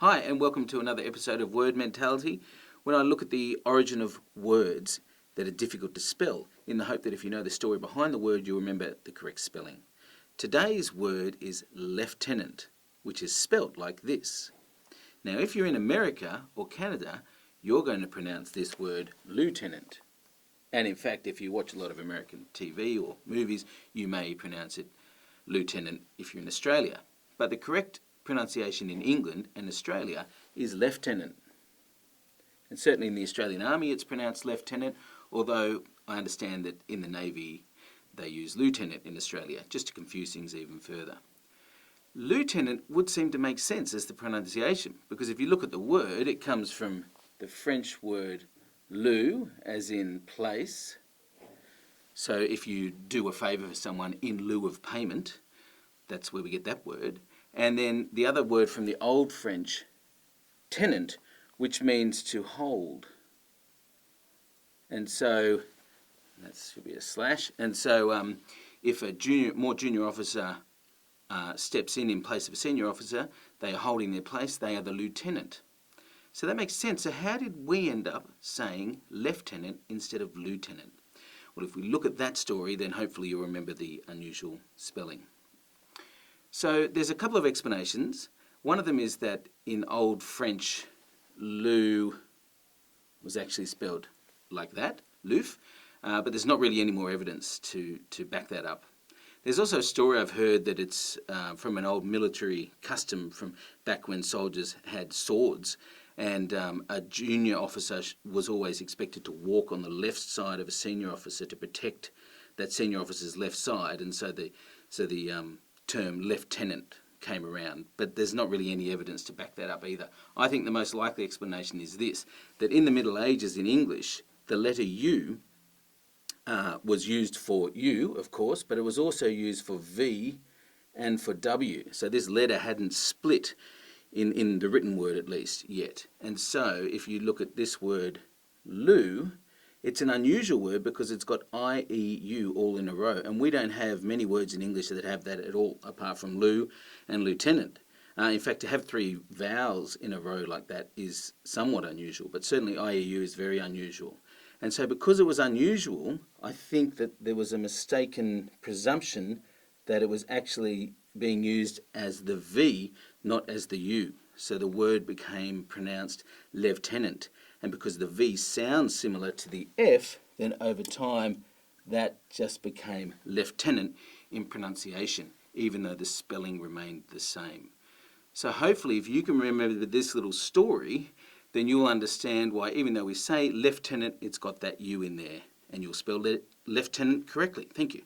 Hi and welcome to another episode of Word Mentality, when I look at the origin of words that are difficult to spell in the hope that if you know the story behind the word you'll remember the correct spelling. Today's word is lef-tenant, which is spelt like this. Now if you're in America or Canada, you're going to pronounce this word lieutenant. And in fact, if you watch a lot of American TV or movies, you may pronounce it lieutenant if you're in Australia. But the correct pronunciation in England and Australia is lef-tenant. And certainly in the Australian Army it's pronounced lieutenant, although I understand that in the Navy they use lieutenant in Australia, just to confuse things even further. Lieutenant would seem to make sense as the pronunciation, because if you look at the word, it comes from the French word lieu, as in place. So if you do a favour for someone in lieu of payment, that's where we get that word. And then the other word from the Old French, tenant, which means to hold. And so, that should be a slash. And so if a more junior officer steps in place of a senior officer, they are holding their place, they are the lieutenant. So that makes sense. So how did we end up saying lieutenant instead of lieutenant? Well, if we look at that story, then hopefully you'll remember the unusual spelling. So there's a couple of explanations. One of them is that in Old French, lieu was actually spelled like that, leuf, but there's not really any more evidence to back that up. There's also a story I've heard that it's from an old military custom from back when soldiers had swords, and a junior officer was always expected to walk on the left side of a senior officer to protect that senior officer's left side, and so the term lieutenant came around, but there's not really any evidence to back that up either. I think the most likely explanation is this, that in the Middle Ages in English, the letter U was used for U, of course, but it was also used for V and for W. So this letter hadn't split in the written word at least yet. And so if you look at this word lieu, it's an unusual word because it's got I, E, U all in a row, and we don't have many words in English that have that at all, apart from lieu and lieutenant. In fact, to have three vowels in a row like that is somewhat unusual, but certainly I, E, U is very unusual. And so because it was unusual, I think that there was a mistaken presumption that it was actually being used as the V, not as the U. So the word became pronounced lieutenant. And because the V sounds similar to the F, then over time that just became lieutenant in pronunciation, even though the spelling remained the same. So hopefully if you can remember this little story, then you'll understand why even though we say lieutenant, it's got that U in there, and you'll spell lieutenant correctly. Thank you.